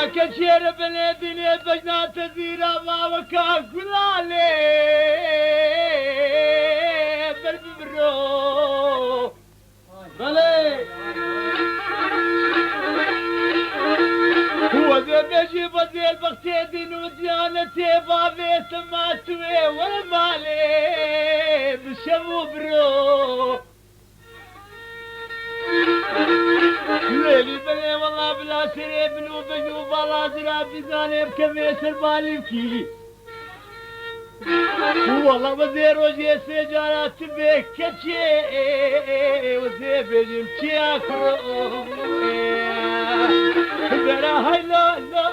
كشير بلادنا بجنا تزيرا ما وكا كلالي بالبرو بلي هو ذا بيجي بدي البختي وديانتي بابي سماتوي والمالي بشمو برو ليلي بلي والله بلا سري بنو بجو بلا زرا بزاني بكمي سربالي بكي والله وزير وجه سجارات بك كتشي وزير بيجي مشي اكرو برا هاي لا لا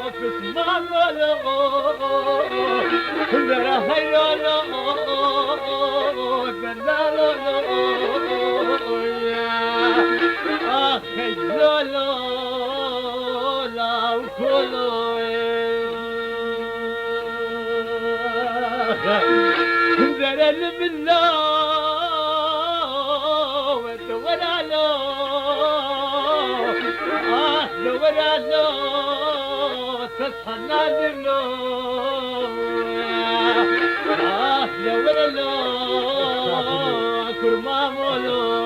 تسمع لا برا هاي لا لا لا لا أخي لا لا لا وكله ذرل بالله ودور على دور على تصحى نادر له دور على كرما مولو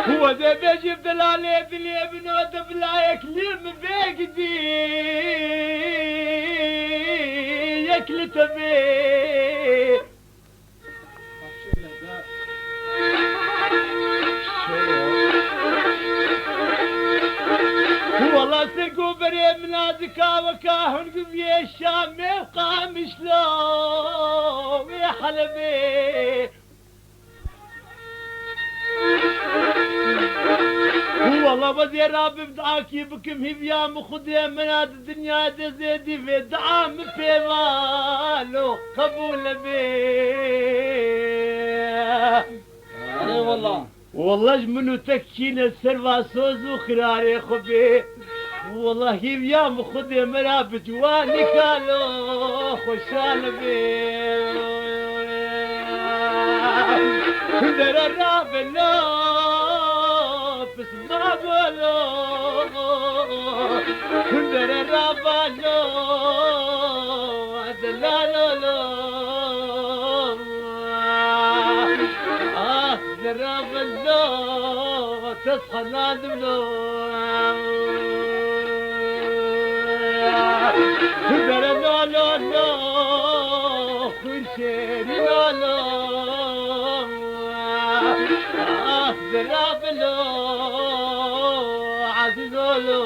هو ذا بيجي بلالي بلي بنود بلايك لم بيقدي يكل تبي والله سقوا بري منازكا وكاهن قبي الشام يبقى مشلو يا حلبي والله وزير رابي بدعاكي بكم هبيا مخدي مناد الدنيا زيدي في دعام في مالو قبول بي اي والله والله منو تكين السرفا سوز وخراري خبي والله هبيا مخدي مناد بجواني كالو خوشان بي در الرابي لا بسمع بلو در الرابلو دلالو در الرابلو تصحى نادملو در الرابلو خنشيري لالو درابلو عزيزولو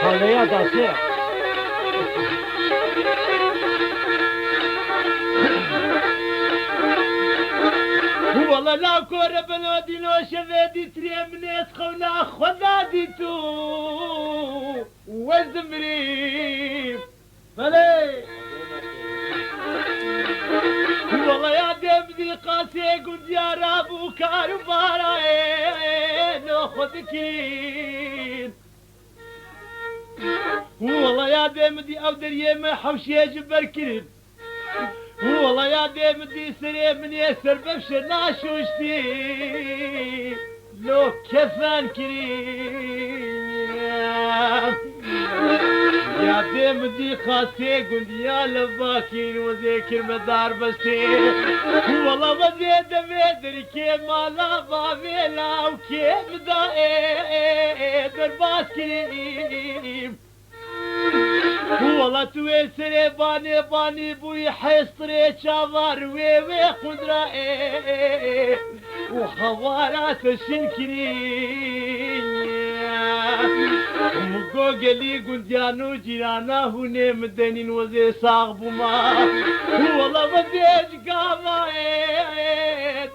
هذا يا داسير والله لا كورة بلودي لو شفيدي تري من يسخونا خذادي تو والزمريف بلي والله يا دمدي قاسي قد يا رابو كاربارا لو خذكين والله يا دمدي او دريم حوشي جبر كريم والله يا دمدي سري من يسر ببشر ناشوشتي لو كفان كريم يا دمدي قاسي قل يا لباكين وذكر مدار بستي والله وزيد مدري كيف ما لا بابيلا وكيف دا درباس كريم والله توي سري باني باني بوي حيصري شافار وي وي قدرة وحوارات الشنكرين مقوقلي قنديانو جيرانا هوني مدنين وزي صاغبو ما والله بديج قاما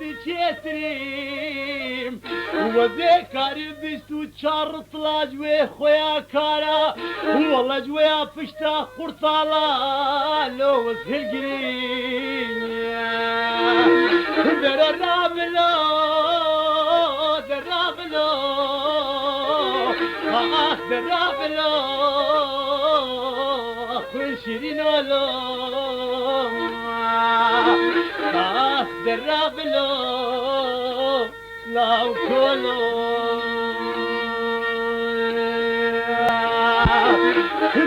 دي تشيتريم وزي كاري بيستو تشار طلاج وي خويا كارا والله جويا فشتا قرطالا لو وزهل قرين در الرابلو درابلو أخوي شيرين ولو درابلو لا كلو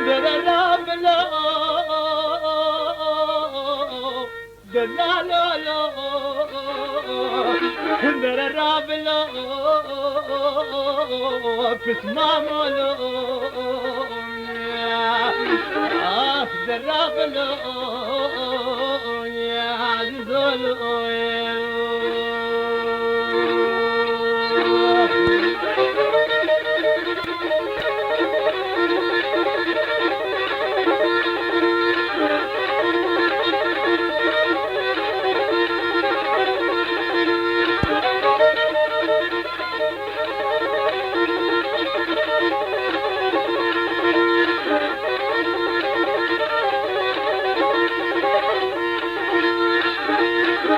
درابلو درالو درابلو بسمامولو درابلو يا عزيزولو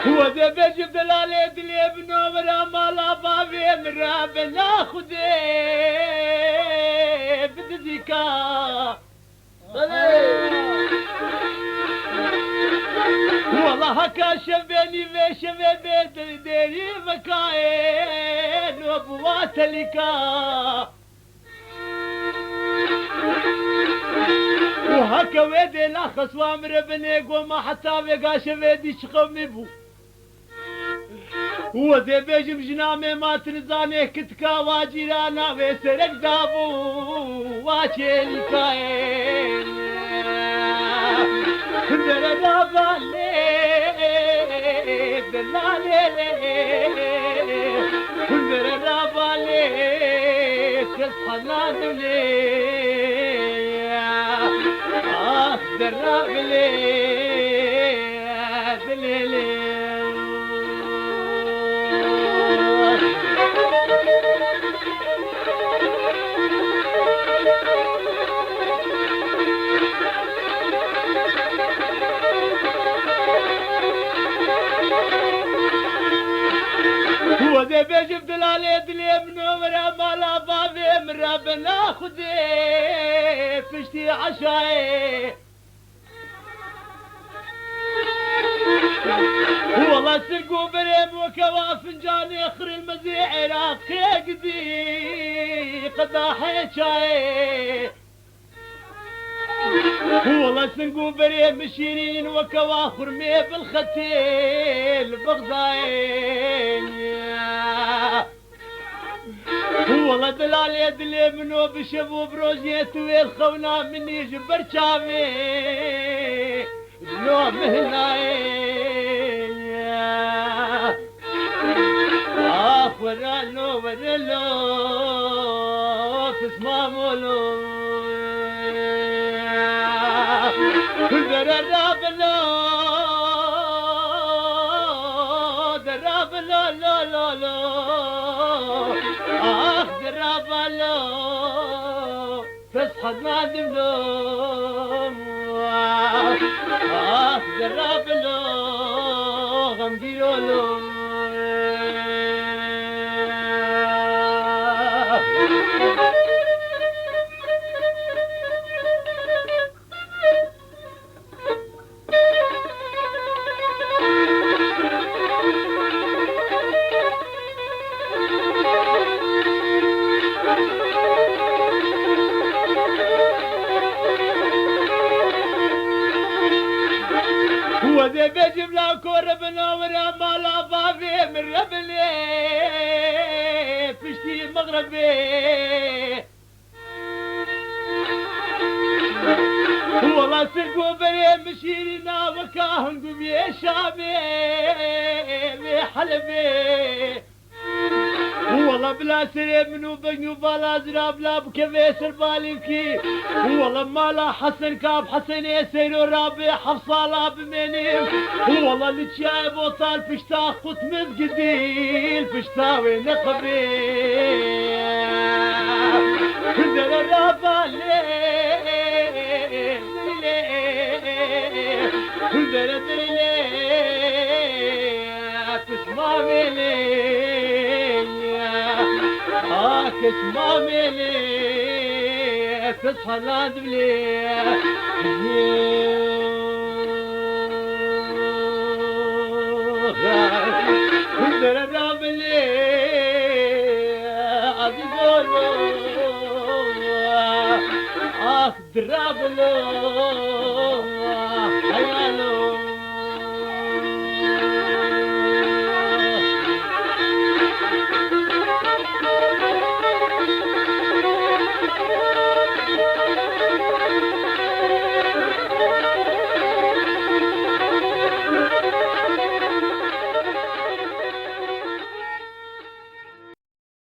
هو ذا بجيب دلالي دلي ابنو مرا مالا بابي مرا بنا خدي بدديكا والله هكا شبيني في شبيبي ديري مكاين وبواتلكا وهكا ويدي لا خصوا امر بني قوما حتى ويقاش ويدي شقومي بو وذي بيجم جنامي ما تنزاني كتكا واجيرانا ويسرق دابو واجيل كاين دلالي دلالي تصحنا دلي درابلي دليلي هو ذا بيجيب دلالي دلي منو مرا مالا بابي مرا بنا خدي فشتي عشاي والله سرقوا بريم وكوا فنجان اخر المزيع عراقي قدي قداحي شاي والله سنقوا بريم شيرين وكوا خرمي بالختيل بغضاين والله دلال يدلي منو بشبو بروزيت ويلخونا مني جبر شامي لو مهلاين ولا لو ولا لو تسمع مولو دراب لا لا لا لا دراب لا تصحى نادم له دراب لا غمديرو له وذي بيجيب لا كوربنا ورا مالا بابي من ربلي فشتي مغربي والله سقوا بني مشيرنا وكاهن قم يا شامي حلبي والله بلا سريب منو بنيو بلا زراب لا بكفيس الباليكي والله ما لا حسن كاب حسن يسير ورابي حفصة لا بمنيم والله اللي شايب وطال فشتا قط مزقديل فشتاوي نقبي كندر الرابا ليه كندر ليه تسمامي ليه تسمامي ليه تصحى لازم ليه كندر الرابا ليه عزيزولو درابلو